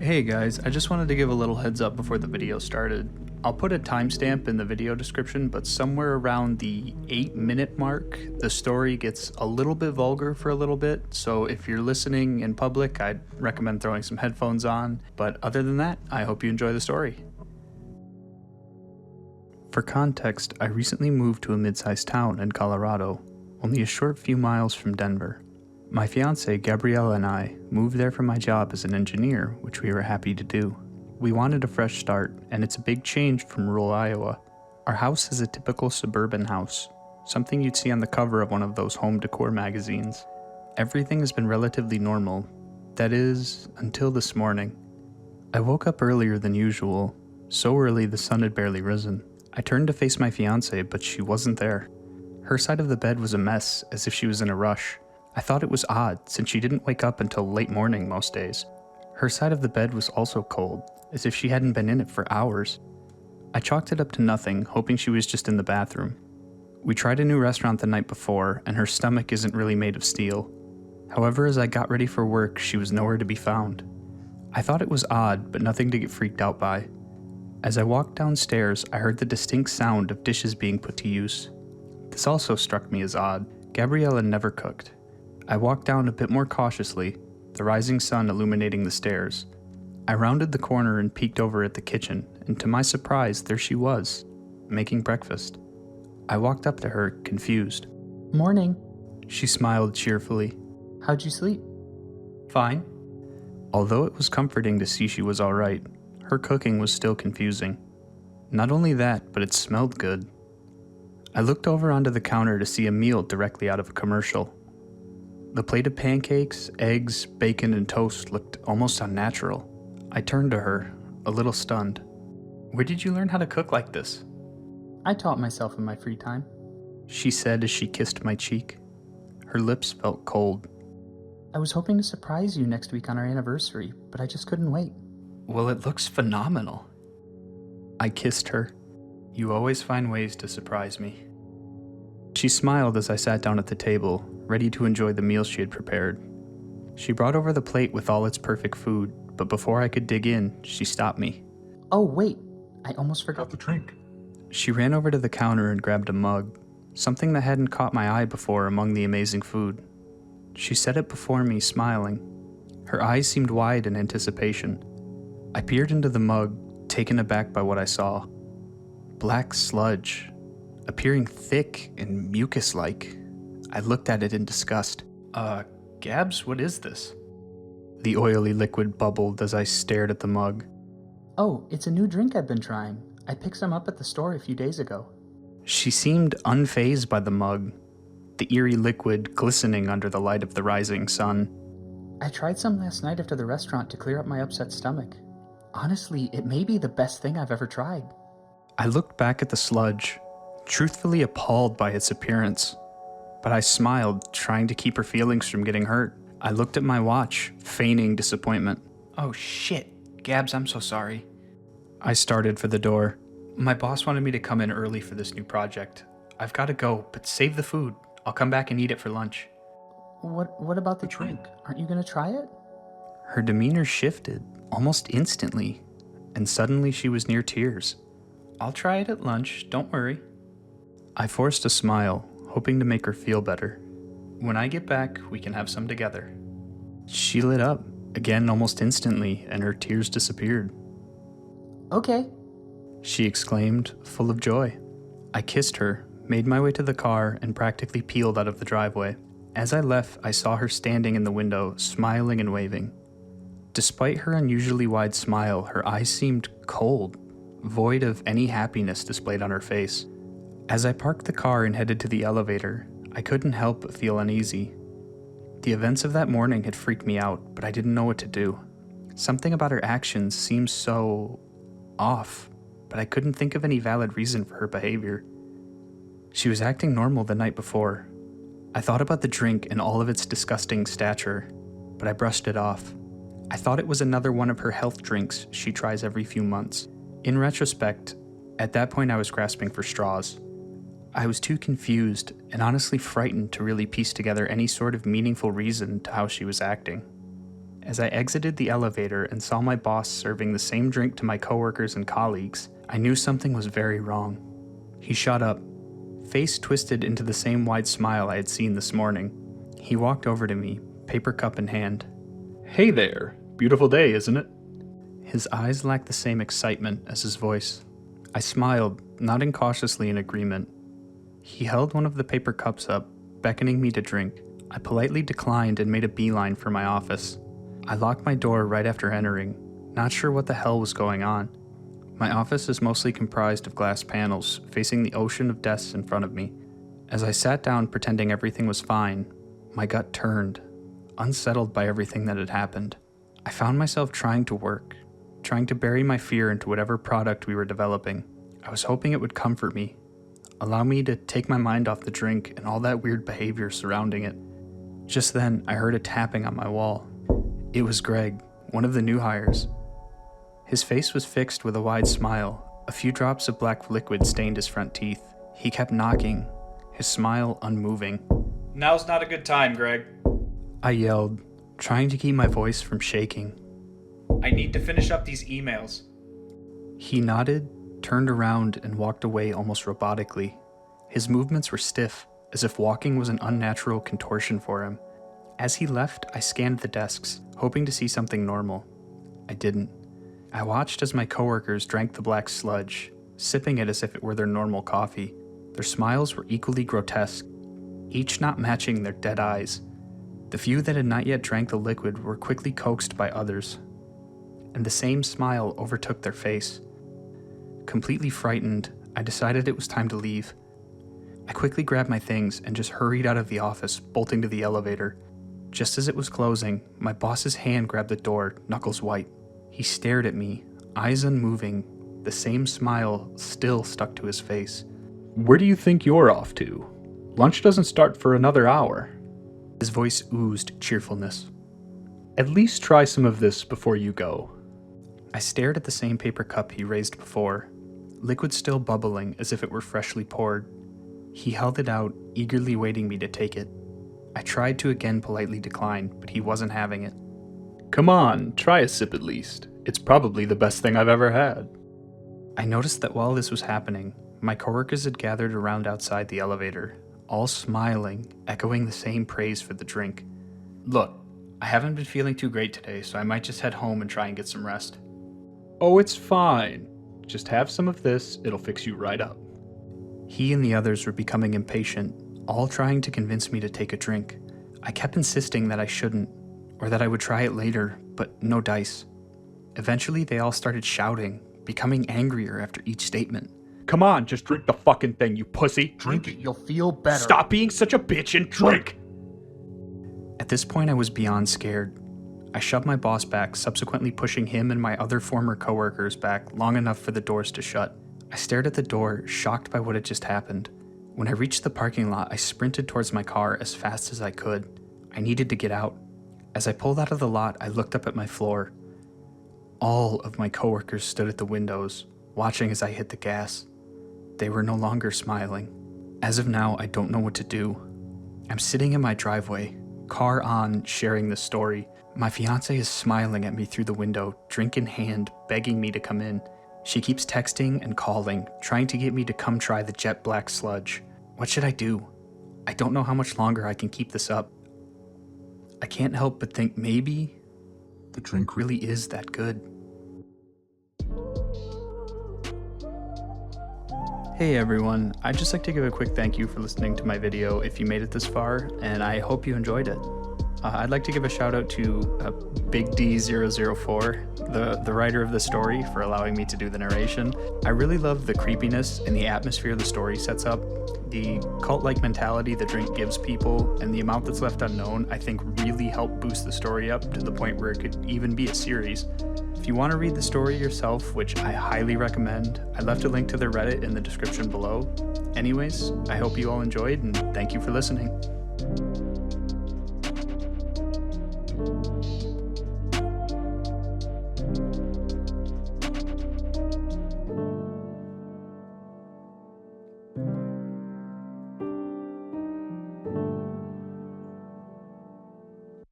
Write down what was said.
Hey guys, I just wanted to give a little heads up before the video started. I'll put a timestamp in the video description, but somewhere around the 8-minute mark, the story gets a little bit vulgar for a little bit, so if you're listening in public, I'd recommend throwing some headphones on, but other than that, I hope you enjoy the story. For context, I recently moved to a mid-sized town in Colorado, only a short few miles from Denver. My fiancée, Gabriella, and I moved there for my job as an engineer, which we were happy to do. We wanted a fresh start, and it's a big change from rural Iowa. Our house is a typical suburban house, something you'd see on the cover of one of those home decor magazines. Everything has been relatively normal, that is, until this morning. I woke up earlier than usual, so early the sun had barely risen. I turned to face my fiancée, but she wasn't there. Her side of the bed was a mess, as if she was in a rush. I thought it was odd, since she didn't wake up until late morning most days. Her side of the bed was also cold, as if she hadn't been in it for hours. I chalked it up to nothing, hoping she was just in the bathroom. We tried a new restaurant the night before, and her stomach isn't really made of steel. However, as I got ready for work, she was nowhere to be found. I thought it was odd, but nothing to get freaked out by. As I walked downstairs, I heard the distinct sound of dishes being put to use. This also struck me as odd. Gabriella never cooked. I walked down a bit more cautiously, the rising sun illuminating the stairs. I rounded the corner and peeked over at the kitchen, and to my surprise, there she was, making breakfast. I walked up to her, confused. Morning. She smiled cheerfully. How'd you sleep? Fine. Although it was comforting to see she was all right, her cooking was still confusing. Not only that, but it smelled good. I looked over onto the counter to see a meal directly out of a commercial. The plate of pancakes, eggs, bacon, and toast looked almost unnatural. I turned to her, a little stunned. Where did you learn how to cook like this? I taught myself in my free time. She said as she kissed my cheek. Her lips felt cold. I was hoping to surprise you next week on our anniversary, but I just couldn't wait. Well, it looks phenomenal. I kissed her. You always find ways to surprise me. She smiled as I sat down at the table, ready to enjoy the meal she had prepared. She brought over the plate with all its perfect food, but before I could dig in, she stopped me. Oh, wait. I almost forgot the drink. She ran over to the counter and grabbed a mug, something that hadn't caught my eye before among the amazing food. She set it before me, smiling. Her eyes seemed wide in anticipation. I peered into the mug, taken aback by what I saw. Black sludge, appearing thick and mucus-like. I looked at it in disgust. Gabs, what is this? The oily liquid bubbled as I stared at the mug. Oh, it's a new drink I've been trying. I picked some up at the store a few days ago. She seemed unfazed by the mug, the eerie liquid glistening under the light of the rising sun. I tried some last night after the restaurant to clear up my upset stomach. Honestly, it may be the best thing I've ever tried. I looked back at the sludge, truthfully appalled by its appearance. But I smiled, trying to keep her feelings from getting hurt. I looked at my watch, feigning disappointment. Oh shit, Gabs, I'm so sorry. I started for the door. My boss wanted me to come in early for this new project. I've got to go, but save the food. I'll come back and eat it for lunch. What about the drink? Aren't you gonna try it? Her demeanor shifted, almost instantly, and suddenly she was near tears. I'll try it at lunch, don't worry. I forced a smile, hoping to make her feel better. When I get back, we can have some together. She lit up, again almost instantly, and her tears disappeared. Okay. She exclaimed, full of joy. I kissed her, made my way to the car, and practically peeled out of the driveway. As I left, I saw her standing in the window, smiling and waving. Despite her unusually wide smile, her eyes seemed cold, void of any happiness displayed on her face. As I parked the car and headed to the elevator, I couldn't help but feel uneasy. The events of that morning had freaked me out, but I didn't know what to do. Something about her actions seemed so off, but I couldn't think of any valid reason for her behavior. She was acting normal the night before. I thought about the drink and all of its disgusting stature, but I brushed it off. I thought it was another one of her health drinks she tries every few months. In retrospect, at that point I was grasping for straws. I was too confused and honestly frightened to really piece together any sort of meaningful reason to how she was acting. As I exited the elevator and saw my boss serving the same drink to my coworkers and colleagues, I knew something was very wrong. He shot up, face twisted into the same wide smile I had seen this morning. He walked over to me, paper cup in hand. "Hey there. Beautiful day, isn't it?" His eyes lacked the same excitement as his voice. I smiled, nodding cautiously in agreement. He held one of the paper cups up, beckoning me to drink. I politely declined and made a beeline for my office. I locked my door right after entering, not sure what the hell was going on. My office is mostly comprised of glass panels, facing the ocean of desks in front of me. As I sat down pretending everything was fine, my gut turned, unsettled by everything that had happened. I found myself trying to work, trying to bury my fear into whatever product we were developing. I was hoping it would comfort me, allow me to take my mind off the drink and all that weird behavior surrounding it. Just then, I heard a tapping on my wall. It was Greg, one of the new hires. His face was fixed with a wide smile. A few drops of black liquid stained his front teeth. He kept knocking, his smile unmoving. "Now's not a good time, Greg. I yelled, trying to keep my voice from shaking. I need to finish up these emails." He nodded, turned around, and walked away almost robotically. His movements were stiff, as if walking was an unnatural contortion for him. As he left, I scanned the desks, hoping to see something normal. I didn't. I watched as my coworkers drank the black sludge, sipping it as if it were their normal coffee. Their smiles were equally grotesque, each not matching their dead eyes. The few that had not yet drank the liquid were quickly coaxed by others, and the same smile overtook their face. Completely frightened, I decided it was time to leave. I quickly grabbed my things and just hurried out of the office, bolting to the elevator. Just as it was closing, my boss's hand grabbed the door, knuckles white. He stared at me, eyes unmoving, the same smile still stuck to his face. "Where do you think you're off to? Lunch doesn't start for another hour." His voice oozed cheerfulness. "At least try some of this before you go." I stared at the same paper cup he raised before, liquid still bubbling as if it were freshly poured. He held it out, eagerly waiting me to take it. I tried to again politely decline, but he wasn't having it. "Come on, try a sip at least. It's probably the best thing I've ever had." I noticed that while this was happening, my coworkers had gathered around outside the elevator, all smiling, echoing the same praise for the drink. "Look, I haven't been feeling too great today, so I might just head home and try and get some rest." "Oh, it's fine. Just have some of this, it'll fix you right up." He and the others were becoming impatient, all trying to convince me to take a drink. I kept insisting that I shouldn't, or that I would try it later, but no dice. Eventually, they all started shouting, becoming angrier after each statement. "Come on, just drink the fucking thing, you pussy. Drink it, you'll feel better. Stop being such a bitch and drink." At this point, I was beyond scared. I shoved my boss back, subsequently pushing him and my other former coworkers back long enough for the doors to shut. I stared at the door, shocked by what had just happened. When I reached the parking lot, I sprinted towards my car as fast as I could. I needed to get out. As I pulled out of the lot, I looked up at my floor. All of my coworkers stood at the windows, watching as I hit the gas. They were no longer smiling. As of now, I don't know what to do. I'm sitting in my driveway, car on, sharing the story. My fiance is smiling at me through the window, drink in hand, begging me to come in. She keeps texting and calling, trying to get me to come try the jet black sludge. What should I do? I don't know how much longer I can keep this up. I can't help but think maybe the drink really is that good. Hey everyone, I'd just like to give a quick thank you for listening to my video if you made it this far, and I hope you enjoyed it. I'd like to give a shout out to Big D004, the writer of the story, for allowing me to do the narration. I really love the creepiness and the atmosphere the story sets up. The cult-like mentality the drink gives people and the amount that's left unknown, I think really helped boost the story up to the point where it could even be a series. If you want to read the story yourself, which I highly recommend, I left a link to the Reddit in the description below. Anyways, I hope you all enjoyed and thank you for listening.